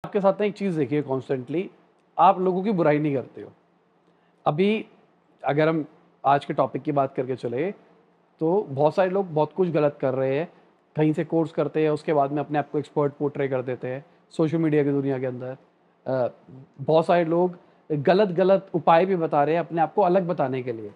आपके साथ ना एक चीज़ देखिए कॉन्स्टेंटली, आप लोगों की बुराई नहीं करते हो। अभी अगर हम आज के टॉपिक की बात करके चले, तो बहुत सारे लोग बहुत कुछ गलत कर रहे हैं। कहीं से कोर्स करते हैं, उसके बाद में अपने आप को एक्सपर्ट पोर्ट्रे कर देते हैं, सोशल मीडिया की दुनिया के अंदर। बहुत सारे लोग गलत-गलत उपाय भी बता रहे हैं अपने आप को अलग बताने के लिए।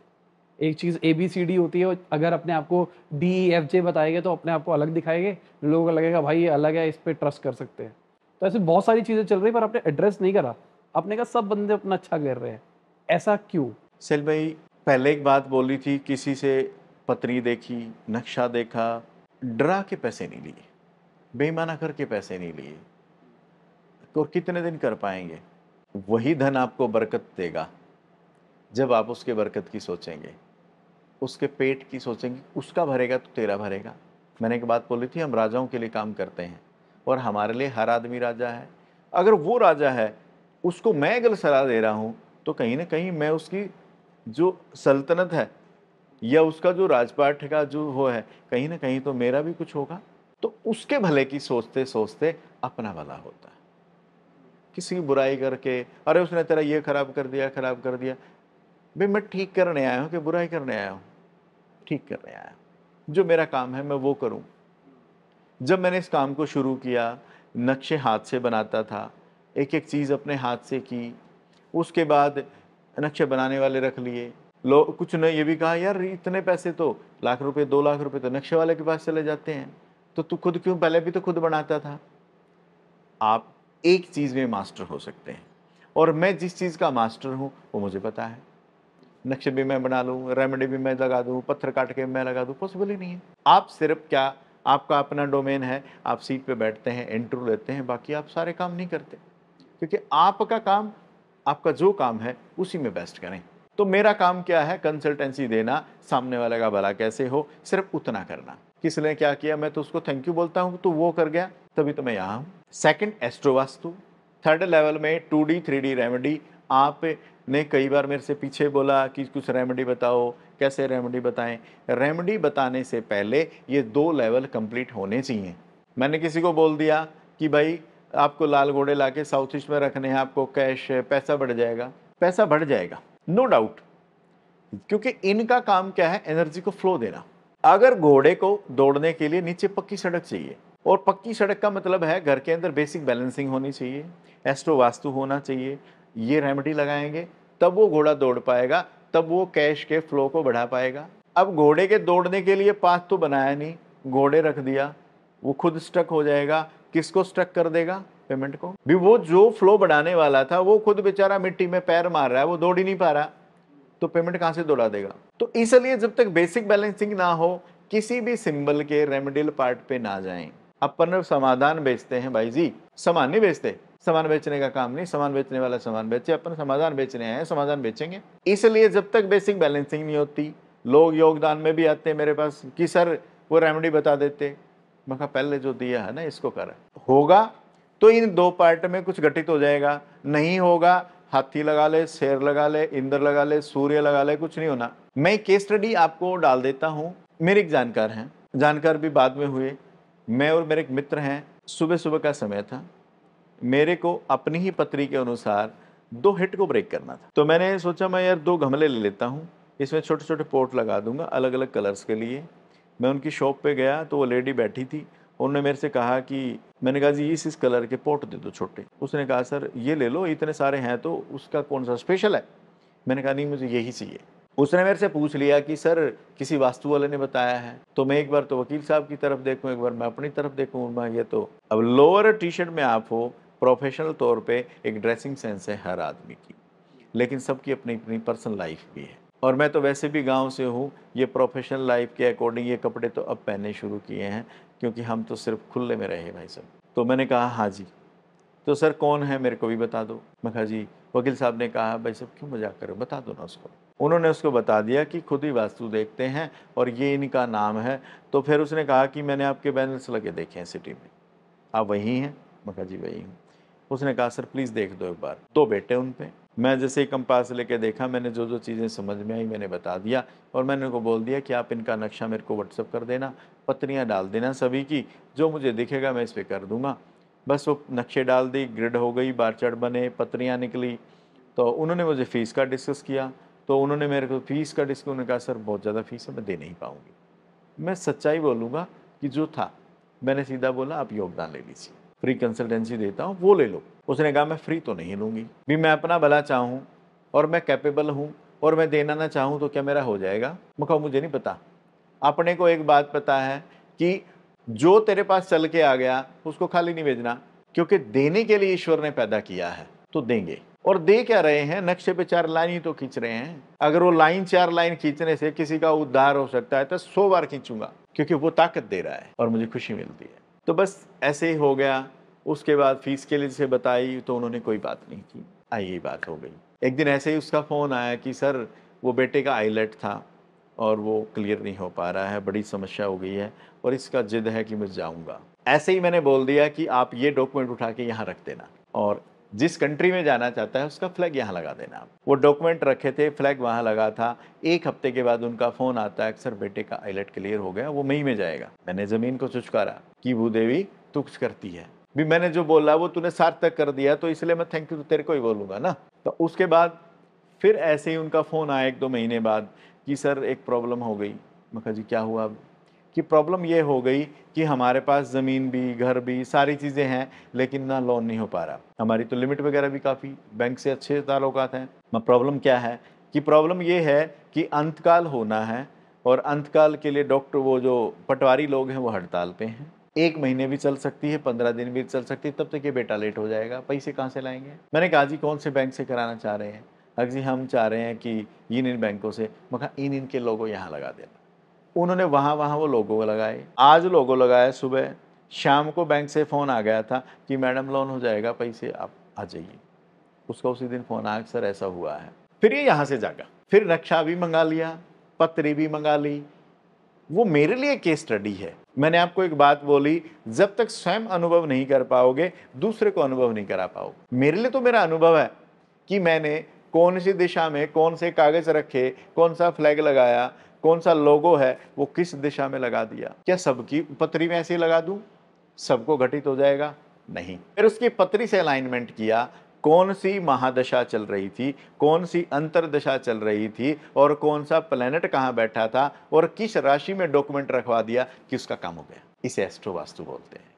एक चीज़ एबीसीडी होती है, अगर अपने आप को डीईएफजे बताएँगे तो अपने आप को अलग दिखाएँगे, लोगों को लगेगा भाई ये अलग है, इस पे ट्रस्ट कर सकते हैं। तो ऐसे बहुत सारी चीज़ें चल रही है पर आपने एड्रेस नहीं करा। आपने कहा सब बंदे अपना अच्छा कर रहे हैं, ऐसा क्यों? सेल भाई, पहले एक बात बोली थी, किसी से पत्री देखी, नक्शा देखा, डरा के पैसे नहीं लिए, बेईमाना करके पैसे नहीं लिए, और कितने दिन कर पाएंगे? वही धन आपको बरकत देगा जब आप उसके बरकत की सोचेंगे, उसके पेट की सोचेंगे, उसका भरेगा तो तेरा भरेगा। मैंने एक बात बोली थी, हम राजाओं के लिए काम करते हैं और हमारे लिए हर आदमी राजा है। अगर वो राजा है, उसको मैं अगर सलाह दे रहा हूँ, तो कहीं ना कहीं मैं उसकी जो सल्तनत है या उसका जो राजपाट का जो वो है, कहीं ना कहीं तो मेरा भी कुछ होगा। तो उसके भले की सोचते सोचते अपना भला होता है। किसी की बुराई करके, अरे उसने तेरा ये खराब कर दिया, खराब कर दिया। भाई मैं ठीक करने आया हूँ कि बुराई करने आया हूँ? ठीक करने आया हूँ। जो मेरा काम है मैं वो करूँ। जब मैंने इस काम को शुरू किया, नक्शे हाथ से बनाता था, एक एक चीज़ अपने हाथ से की। उसके बाद नक्शे बनाने वाले रख लिए। लोग कुछ ने ये भी कहा, यार इतने पैसे तो, लाख रुपए 2 लाख रुपए तो नक्शे वाले के पास चले जाते हैं, तो तू खुद क्यों, पहले भी तो खुद बनाता था। आप एक चीज़ में मास्टर हो सकते हैं, और मैं जिस चीज़ का मास्टर हूँ वो मुझे पता है। नक्शे भी मैं बना लूँ, रेमेडी भी मैं लगा दूँ, पत्थर काट के मैं लगा दूँ, पॉसिबल ही नहीं है। आप सिर्फ क्या, आपका अपना डोमेन है, आप सीट पे बैठते हैं, इंटरव्यू लेते हैं, बाकी आप सारे काम नहीं करते, क्योंकि आपका काम, आपका जो काम है उसी में बेस्ट करें। तो मेरा काम क्या है? कंसल्टेंसी देना, सामने वाले का भला कैसे हो, सिर्फ उतना करना। किसने क्या किया मैं तो उसको थैंक यू बोलता हूँ, तो वो कर गया, तभी तो मैं यहाँ हूँ। Second, astro vastu. Third level में 2D 3D रेमेडी। आपने कई बार मेरे से पीछे बोला कि कुछ रेमेडी बताओ, कैसे रेमेडी बताएं। रेमेडी बताने से पहले ये 2 लेवल कंप्लीट होने चाहिए। मैंने किसी को बोल दिया कि भाई आपको लाल घोड़े लाके साउथ ईस्ट में रखने हैं, आपको कैश पैसा बढ़ जाएगा। पैसा बढ़ जाएगा, नो डाउट, क्योंकि इनका काम क्या है? एनर्जी को फ्लो देना। अगर घोड़े को दौड़ने के लिए नीचे पक्की सड़क चाहिए, और पक्की सड़क का मतलब है घर के अंदर बेसिक बैलेंसिंग होनी चाहिए, एस्ट्रो वास्तु होना चाहिए। ये रेमेडी लगाएंगे तब वो घोड़ा दौड़ पाएगा, तब वो कैश के फ्लो को बढ़ा पाएगा। अब घोड़े के दौड़ने के लिए पाथ तो बनाया नहीं, घोड़े रख दिया, वो खुद स्टक हो जाएगा। किसको स्टक कर देगा? पेमेंट को भी। वो जो फ्लो बढ़ाने वाला था वो खुद बेचारा मिट्टी में पैर मार रहा है, वो दौड़ ही नहीं पा रहा, तो पेमेंट कहां से दौड़ा देगा? तो इसलिए जब तक बेसिक बैलेंसिंग ना हो, किसी भी सिंबल के रेमेडियल पार्ट पे ना जाएं। अपन समाधान बेचते हैं भाई जी, सामान नहीं बेचते। सामान बेचने का काम नहीं, सामान बेचने वाला सामान बेचे, अपन समाधान बेचने आए हैं, समाधान बेचेंगे। इसलिए जब तक बेसिक बैलेंसिंग नहीं होती, लोग योगदान में भी आते हैं मेरे पास कि सर वो रेमेडी बता देते। मैं कहा पहले जो दिया है ना इसको कर। होगा तो इन 2 पार्ट में कुछ घटित हो जाएगा, नहीं होगा हाथी लगा ले, शेर लगा ले, इंद्र लगा ले, सूर्य लगा ले, कुछ नहीं होना। मैं केस स्टडी आपको डाल देता हूँ। मेरे एक जानकार हैं, जानकार भी बाद में हुए। मैं और मेरे एक मित्र हैं, सुबह सुबह का समय था, मेरे को अपनी ही पत्री के अनुसार 2 हिट को ब्रेक करना था। तो मैंने सोचा मैं यार 2 गमले ले लेता हूँ, इसमें छोटे छोटे पोट लगा दूंगा अलग अलग कलर्स के लिए। मैं उनकी शॉप पे गया तो वो लेडी बैठी थी, उन्होंने मेरे से कहा कि, मैंने कहा जी इस कलर के पोट दे दो छोटे। उसने कहा सर ये ले लो, इतने सारे हैं तो उसका कौन सा स्पेशल है? मैंने कहा नहीं मुझे यही चाहिए। उसने मेरे से पूछ लिया कि सर किसी वास्तु वाले ने बताया है? तो मैं एक बार तो वकील साहब की तरफ देखूं, एक बार मैं अपनी तरफ देखूं। मैं ये तो, अब लोअर टी शर्ट में आप हो, प्रोफेशनल तौर पे एक ड्रेसिंग सेंस है हर आदमी की, लेकिन सबकी अपनी अपनी पर्सनल लाइफ भी है। और मैं तो वैसे भी गांव से हूँ, ये प्रोफेशनल लाइफ के अकॉर्डिंग ये कपड़े तो अब पहनने शुरू किए हैं, क्योंकि हम तो सिर्फ खुले में रहे भाई साहब। तो मैंने कहा हाँ जी, तो सर कौन है मेरे को भी बता दो। मैं कहा जी, वकील साहब ने कहा भाई साहब क्यों मजाक कर रहे हो, बता दो ना उसको। उन्होंने उसको बता दिया कि खुद ही वास्तु देखते हैं और ये इनका नाम है। तो फिर उसने कहा कि मैंने आपके बैनर्स लगे देखे हैं सिटी में, आप वही हैं? मैं कहा जी वही हूँ। उसने कहा सर प्लीज़ देख दो एक बार। 2 बेटे उन पे। मैं जैसे ही कंपास लेके देखा, मैंने जो जो चीज़ें समझ में आई मैंने बता दिया, और मैंने उनको बोल दिया कि आप इनका नक्शा मेरे को व्हाट्सअप कर देना, पत्रियाँ डाल देना सभी की, जो मुझे दिखेगा मैं इस पर कर दूंगा। बस वो नक्शे डाल दी, ग्रिड हो गई, बार चार्ट बने, पत्रियाँ निकली। तो उन्होंने मुझे फ़ीस का डिस्कस किया, तो उन्होंने मेरे को फ़ीस का डिस्कस, उन्होंने कहा सर बहुत ज़्यादा फ़ीस है, मैं दे नहीं पाऊँगी। मैं सच्चाई बोलूँगा कि जो था, मैंने सीधा बोला आप योगदान ले लीजिए, फ्री कंसल्टेंसी देता हूँ वो ले लो। उसने कहा मैं फ्री तो नहीं लूँगी, भी मैं अपना भला चाहूँ और मैं कैपेबल हूँ और मैं देना ना चाहूँ तो क्या मेरा हो जाएगा? मैं कहा मुझे नहीं पता। अपने को एक बात पता है कि जो तेरे पास चल के आ गया उसको खाली नहीं भेजना, क्योंकि देने के लिए ईश्वर ने पैदा किया है, तो देंगे। और दे क्या रहे हैं? नक्शे पे 4 लाइन ही तो खींच रहे हैं। अगर वो लाइन 4 लाइन खींचने से किसी का उद्धार हो सकता है तो 100 बार खींचूंगा, क्योंकि वो ताकत दे रहा है और मुझे खुशी मिलती है। तो बस ऐसे ही हो गया। उसके बाद फीस के लिए से बताई तो उन्होंने कोई बात नहीं की, यही बात हो गई। एक दिन ऐसे ही उसका फ़ोन आया कि सर वो बेटे का आईलेट था और वो क्लियर नहीं हो पा रहा है, बड़ी समस्या हो गई है और इसका जिद है कि मैं जाऊंगा। ऐसे ही मैंने बोल दिया कि आप ये डॉक्यूमेंट उठा के यहाँ रख देना और जिस कंट्री में जाना चाहता है उसका फ्लैग यहाँ लगा देना आप। वो डॉक्यूमेंट रखे थे, फ्लैग वहाँ लगा था। 1 हफ्ते के बाद उनका फ़ोन आता है, सर बेटे का आईलेट क्लियर हो गया, वो मई में जाएगा। मैंने ज़मीन को चुचकारा कि भूदेवी तू कुछ करती है, भी मैंने जो बोला वो तूने सार्थक कर दिया, तो इसलिए मैं थैंक यू तो तेरे को ही बोलूँगा ना। तो उसके बाद फिर ऐसे ही उनका फ़ोन आया 1-2 महीने बाद कि सर एक प्रॉब्लम हो गई। मैं कहा जी क्या हुआ अब? कि प्रॉब्लम ये हो गई कि हमारे पास ज़मीन भी, घर भी, सारी चीज़ें हैं, लेकिन ना लोन नहीं हो पा रहा। हमारी तो लिमिट वगैरह भी काफ़ी बैंक से अच्छे ताल्लुकात हैं। प्रॉब्लम क्या है? कि प्रॉब्लम ये है कि अंतकाल होना है और अंतकाल के लिए डॉक्टर वो जो पटवारी लोग हैं वो हड़ताल पे हैं। 1 महीने भी चल सकती है, 15 दिन भी चल सकती है, तब तक ये बेटा लेट हो जाएगा, पैसे कहाँ से लाएंगे? मैंने कहा जी कौन से बैंक से कराना चाह रहे हैं? जी हम चाह रहे हैं कि इन बैंकों से। मैं कहा इन के लोगो यहाँ लगा देना। उन्होंने वहाँ वो लोगो लगाए। आज लोगो लगाया सुबह, शाम को बैंक से फ़ोन आ गया था कि मैडम लोन हो जाएगा, पैसे आप आ जाइए। उसका उसी दिन फ़ोन आया सर ऐसा हुआ है। फिर ये यहाँ से जागा, फिर नक्शा भी मंगा लिया, पत्री भी मंगा ली। वो मेरे लिए केस स्टडी है। मैंने आपको एक बात बोली, जब तक स्वयं अनुभव नहीं कर पाओगे, दूसरे को अनुभव नहीं करा पाओगे। मेरे लिए तो मेरा अनुभव है कि मैंने कौन सी दिशा में कौन से कागज रखे, कौन सा फ्लैग लगाया, कौन सा लोगो है वो किस दिशा में लगा दिया। क्या सबकी पत्री में ऐसे लगा दूं, सबको घटित हो जाएगा? नहीं। फिर उसकी पत्री से अलाइनमेंट किया, कौन सी महादशा चल रही थी, कौन सी अंतरदशा चल रही थी और कौन सा प्लेनेट कहाँ बैठा था और किस राशि में डॉक्यूमेंट रखवा दिया कि उसका काम हो गया। इसे एस्ट्रो वास्तु बोलते हैं।